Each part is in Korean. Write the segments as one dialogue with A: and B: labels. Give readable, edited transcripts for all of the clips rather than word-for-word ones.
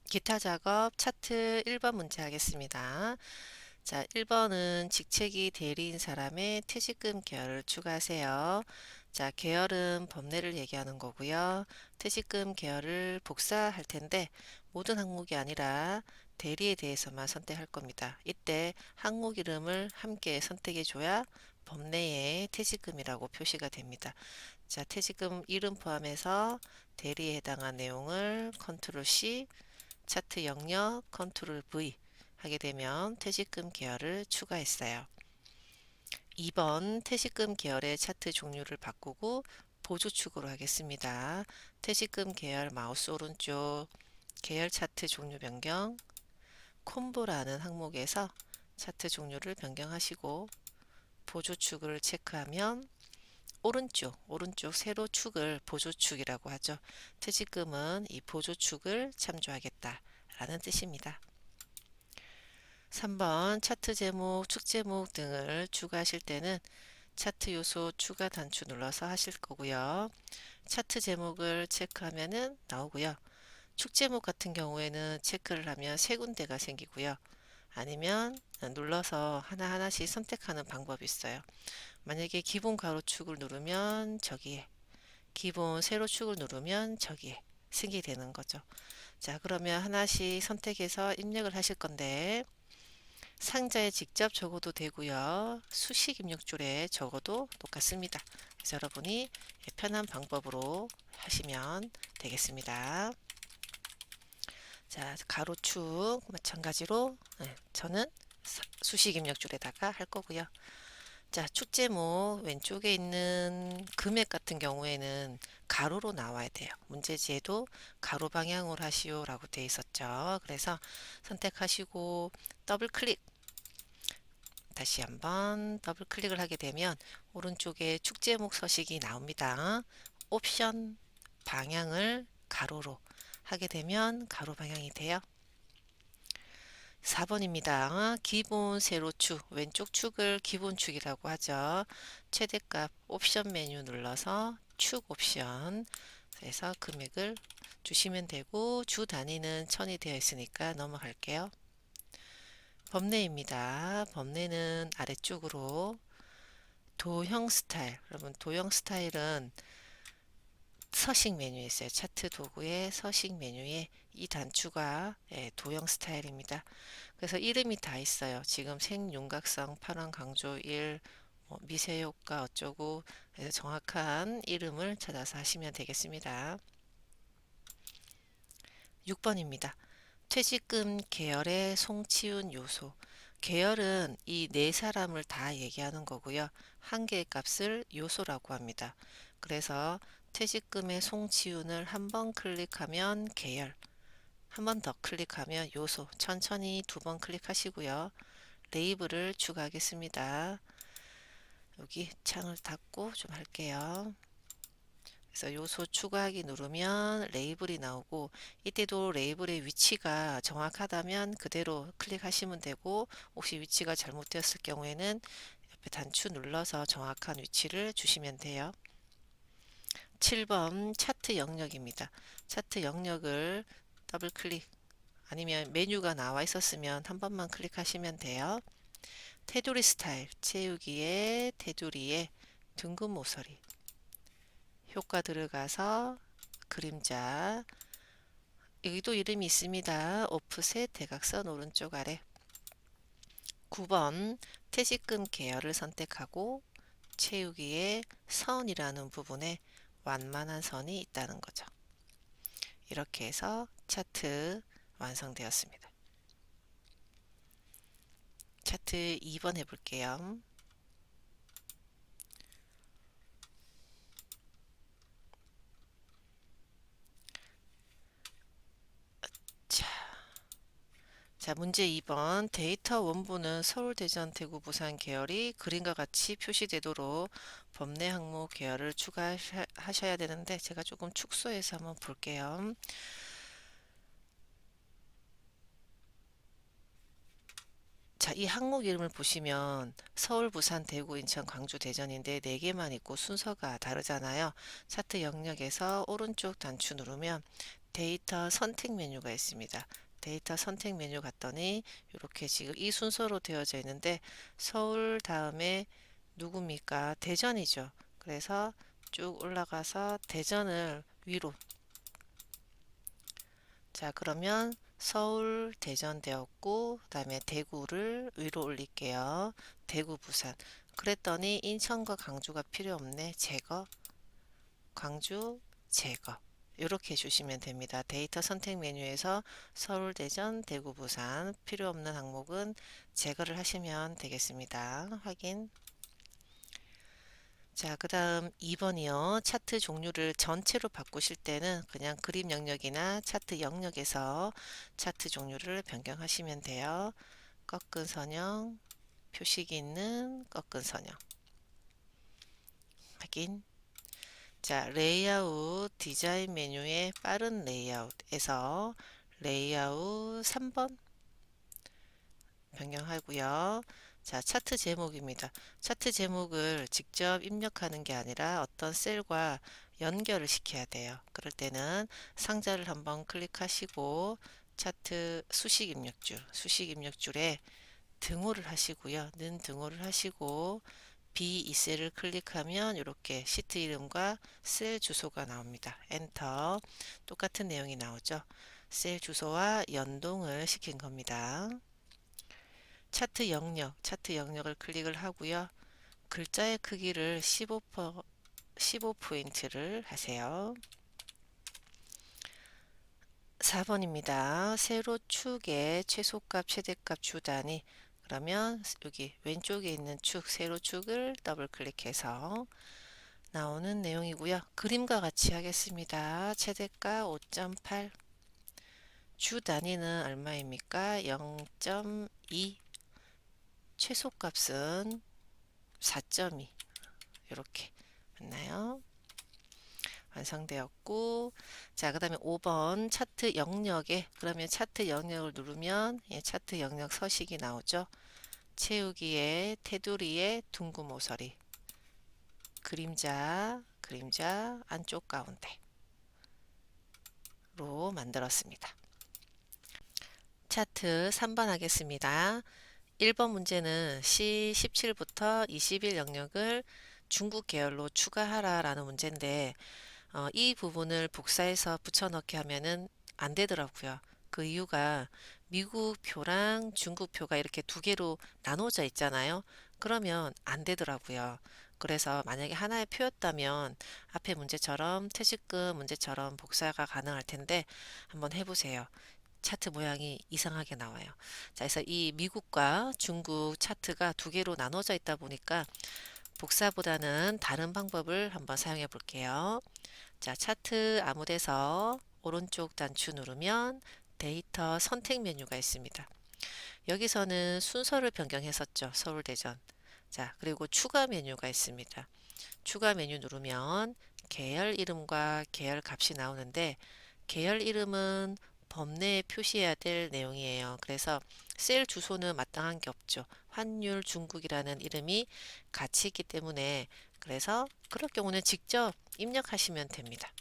A: 기타 작업 차트 1번 문제 하겠습니다. 자, 1번은 직책이 대리인 사람의 퇴직금 계열을 추가하세요. 자, 계열은 법내를 얘기하는 거고요. 퇴직금 계열을 복사할 텐데 모든 항목이 아니라 대리에 대해서만 선택할 겁니다. 이때 항목 이름을 함께 선택해 줘야 법내에 퇴직금이라고 표시가 됩니다. 자, 퇴직금 이름 포함해서 대리에 해당한 내용을 컨트롤 C, 차트 영역 컨트롤 V 하게 되면 퇴직금 계열을 추가했어요. 2번 퇴직금 계열의 차트 종류를 바꾸고 보조축으로 하겠습니다. 퇴직금 계열 마우스 오른쪽 계열 차트 종류 변경 콤보라는 항목에서 차트 종류를 변경하시고 보조축을 체크하면 오른쪽 세로 축을 보조축이라고 하죠. 퇴직금은 이 보조축을 참조하겠다 라는 뜻입니다. 3번 차트 제목, 축 제목 등을 추가하실 때는 차트 요소 추가 단추 눌러서 하실 거고요. 차트 제목을 체크하면은 나오고요. 축 제목 같은 경우에는 체크를 하면 세 군데가 생기고요. 아니면 눌러서 하나하나씩 선택하는 방법이 있어요. 만약에 기본 가로축을 누르면 저기에, 기본 세로축을 누르면 저기에 생기게 되는 거죠. 자, 그러면 하나씩 선택해서 입력을 하실 건데 상자에 직접 적어도 되고요. 수식 입력줄에 적어도 똑같습니다. 그래서 여러분이 편한 방법으로 하시면 되겠습니다. 자, 가로축 마찬가지로 저는 수식 입력줄에다가 할 거고요. 자, 축제목 왼쪽에 있는 금액 같은 경우에는 가로로 나와야 돼요. 문제지에도 가로 방향으로 하시오 라고 되어 있었죠. 그래서 선택하시고 더블 클릭 다시 한번 더블 클릭을 하게 되면 오른쪽에 축제목 서식이 나옵니다. 옵션 방향을 가로로 하게 되면 가로 방향이 돼요. 4번입니다. 기본 세로축, 왼쪽 축을 기본축이라고 하죠. 최대값 옵션 메뉴 눌러서 축 옵션 그래서 금액을 주시면 되고 주 단위는 1000이 되어 있으니까 넘어갈게요. 법내입니다. 법내는 아래쪽으로 도형 스타일. 여러분 도형 스타일은 서식 메뉴에 있어요. 차트 도구의 서식 메뉴에 이 단추가 도형 스타일입니다. 그래서 이름이 다 있어요. 지금 생윤곽성, 파란 강조 1, 미세 효과 어쩌고 그래서 정확한 이름을 찾아서 하시면 되겠습니다. 6번입니다. 퇴직금 계열의 송치운 요소. 계열은 이 네 사람을 다 얘기하는 거고요. 한 개의 값을 요소라고 합니다. 그래서 퇴직금의 송치운을 한 번 클릭하면 계열, 한 번 더 클릭하면 요소, 천천히 두 번 클릭하시고요. 레이블을 추가하겠습니다. 여기 창을 닫고 좀 할게요. 그래서 요소 추가하기 누르면 레이블이 나오고 이때도 레이블의 위치가 정확하다면 그대로 클릭하시면 되고 혹시 위치가 잘못되었을 경우에는 옆에 단추 눌러서 정확한 위치를 주시면 돼요. 7번 차트 영역입니다. 차트 영역을 더블 클릭 아니면 메뉴가 나와 있었으면 한 번만 클릭하시면 돼요. 테두리 스타일 채우기에 테두리에 둥근 모서리 효과 들어가서 그림자 여기도 이름이 있습니다. 오프셋 대각선 오른쪽 아래 9번 퇴직금 계열을 선택하고 채우기에 선이라는 부분에 완만한 선이 있다는 거죠. 이렇게 해서 차트 완성되었습니다. 차트 2번 해볼게요. 자, 자, 문제 2번. 데이터 원본은 서울, 대전, 대구, 부산 계열이 그림과 같이 표시되도록 법내 항목 계열을 추가하셔야 되는데 제가 조금 축소해서 한번 볼게요. 자, 이 항목 이름을 보시면 서울, 부산, 대구, 인천, 광주, 대전인데 4개만 있고 순서가 다르잖아요. 차트 영역에서 오른쪽 단추 누르면 데이터 선택 메뉴가 있습니다. 데이터 선택 메뉴 갔더니 이렇게 지금 이 순서로 되어져 있는데 서울 다음에 누굽니까? 대전이죠. 그래서 쭉 올라가서 대전을 위로. 자, 그러면 서울, 대전 되었고, 그 다음에 대구를 위로 올릴게요. 대구, 부산. 그랬더니 인천과 강주가 필요 없네. 제거, 광주, 제거. 이렇게 해주시면 됩니다. 데이터 선택 메뉴에서 서울, 대전, 대구, 부산 필요 없는 항목은 제거를 하시면 되겠습니다. 확인. 자, 그 다음 2번이요. 차트 종류를 전체로 바꾸실 때는 그냥 그림 영역이나 차트 영역에서 차트 종류를 변경하시면 돼요. 꺾은 선형, 표식이 있는 꺾은 선형. 확인. 자, 레이아웃 디자인 메뉴의 빠른 레이아웃에서 레이아웃 3번 변경하고요. 자, 차트 제목입니다. 차트 제목을 직접 입력하는 게 아니라 어떤 셀과 연결을 시켜야 돼요. 그럴 때는 상자를 한번 클릭하시고 차트 수식 입력줄에 등호를 하시고요. 는 등호를 하시고 B2 셀을 클릭하면 이렇게 시트 이름과 셀 주소가 나옵니다. 엔터. 똑같은 내용이 나오죠. 셀 주소와 연동을 시킨 겁니다. 차트 영역을 클릭을 하고요. 글자의 크기를 15포인트를 하세요. 4번입니다. 세로 축의 최소값, 최대값 주 단위. 그러면 여기 왼쪽에 있는 축, 세로축을 더블 클릭해서 나오는 내용이고요. 그림과 같이 하겠습니다. 최대가 5.8, 주 단위는 얼마입니까? 0.2, 최소값은 4.2. 이렇게 맞나요? 완성되었고, 자, 그 다음에 5번 차트 영역에, 그러면 차트 영역을 누르면 차트 영역 서식이 나오죠. 채우기에 테두리에 둥근 모서리, 그림자 안쪽 가운데로 만들었습니다. 차트 3번 하겠습니다. 1번 문제는 C17부터 21 영역을 중국 계열로 추가하라 라는 문제인데 이 부분을 복사해서 붙여넣기 하면은 안 되더라고요. 그 이유가 미국 표랑 중국 표가 이렇게 두 개로 나눠져 있잖아요. 그러면 안 되더라고요. 그래서 만약에 하나의 표였다면 앞에 문제처럼 퇴직금 문제처럼 복사가 가능할 텐데 한번 해보세요. 차트 모양이 이상하게 나와요. 자, 그래서 이 미국과 중국 차트가 두 개로 나눠져 있다 보니까 복사보다는 다른 방법을 한번 사용해 볼게요. 자, 차트 아무데서 오른쪽 단추 누르면 데이터 선택 메뉴가 있습니다. 여기서는 순서를 변경했었죠. 서울, 대전. 자, 그리고 추가 메뉴가 있습니다. 추가 메뉴 누르면 계열 이름과 계열 값이 나오는데 계열 이름은 범내에 표시해야 될 내용이에요. 그래서 셀 주소는 마땅한 게 없죠. 환율 중국이라는 이름이 같이 있기 때문에 그래서 그럴 경우는 직접 입력하시면 됩니다.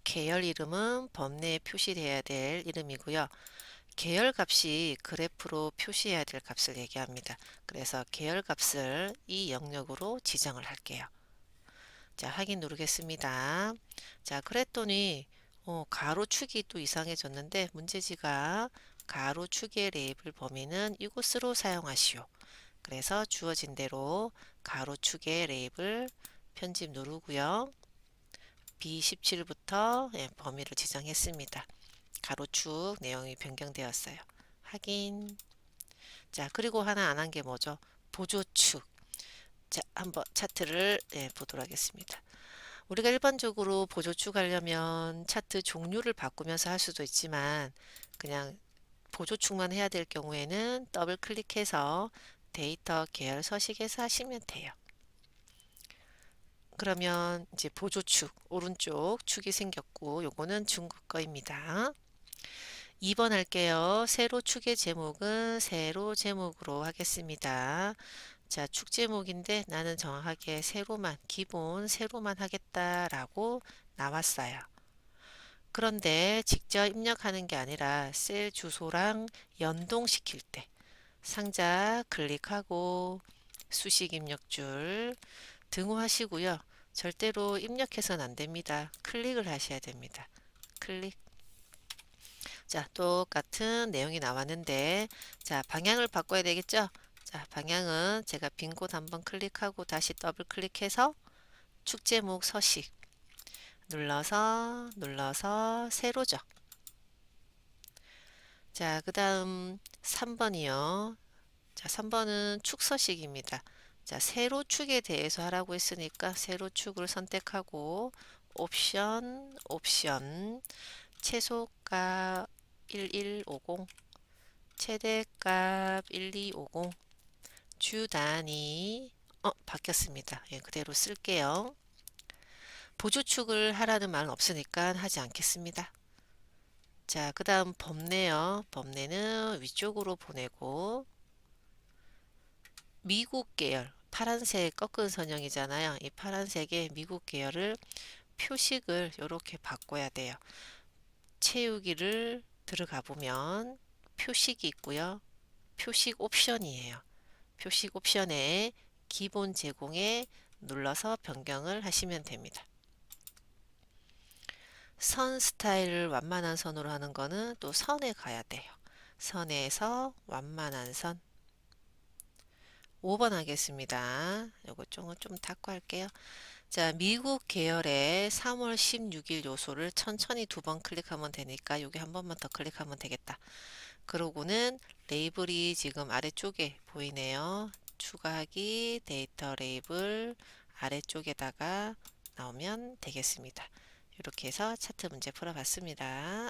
A: 계열 이름은 범내에 표시해야 될 이름이고요. 계열 값이 그래프로 표시해야 될 값을 얘기합니다. 그래서 계열 값을 이 영역으로 지정을 할게요. 자, 확인 누르겠습니다. 자, 그랬더니 가로축이 또 이상해졌는데 문제지가 가로축의 레이블 범위는 이곳으로 사용하시오. 그래서 주어진 대로 가로축의 레이블 편집 누르고요. B17부터 범위를 지정했습니다. 가로축 내용이 변경되었어요. 확인. 자, 그리고 하나 안 한 게 뭐죠? 보조축. 자, 한번 차트를 보도록 하겠습니다. 우리가 일반적으로 보조축 하려면 차트 종류를 바꾸면서 할 수도 있지만 그냥 보조축만 해야 될 경우에는 더블 클릭해서 데이터 계열 서식에서 하시면 돼요. 그러면 이제 보조축 오른쪽 축이 생겼고 요거는 중국 거입니다. 2번 할게요. 세로 축의 제목은 세로 제목으로 하겠습니다. 자, 축 제목인데 나는 정확하게 세로만, 기본 세로만 하겠다라고 나왔어요. 그런데 직접 입력하는 게 아니라 셀 주소랑 연동시킬 때 상자 클릭하고 수식 입력줄 등호하시고요. 절대로 입력해서는 안 됩니다. 클릭을 하셔야 됩니다. 클릭. 자, 똑같은 내용이 나왔는데, 자, 방향을 바꿔야 되겠죠? 자, 방향은 제가 빈 곳 한번 클릭하고 다시 더블 클릭해서 축제목 서식 눌러서 세로죠. 자, 그 다음 3번이요. 자, 3번은 축서식입니다. 자, 세로축에 대해서 하라고 했으니까 세로축을 선택하고 옵션 최소값 1150 최대값 1250 주 단위 바뀌었습니다. 예, 그대로 쓸게요. 보조축을 하라는 말은 없으니까 하지 않겠습니다. 자, 그 다음 범례요. 범례는 위쪽으로 보내고 미국 계열 파란색 꺾은 선형이잖아요. 이 파란색의 미국 계열을 표식을 이렇게 바꿔야 돼요. 채우기를 들어가 보면 표식이 있고요. 표식 옵션이에요. 표식 옵션에 기본 제공에 눌러서 변경을 하시면 됩니다. 선 스타일을 완만한 선으로 하는 거는 또 선에 가야 돼요. 선에서 완만한 선 5번 하겠습니다. 요거 좀 닫고 할게요. 자, 미국 계열의 3월 16일 요소를 천천히 2번 클릭하면 되니까 여기 한 번만 더 클릭하면 되겠다. 그러고는 레이블이 지금 아래쪽에 보이네요. 추가하기 데이터 레이블 아래쪽에다가 나오면 되겠습니다. 이렇게 해서 차트 문제 풀어봤습니다.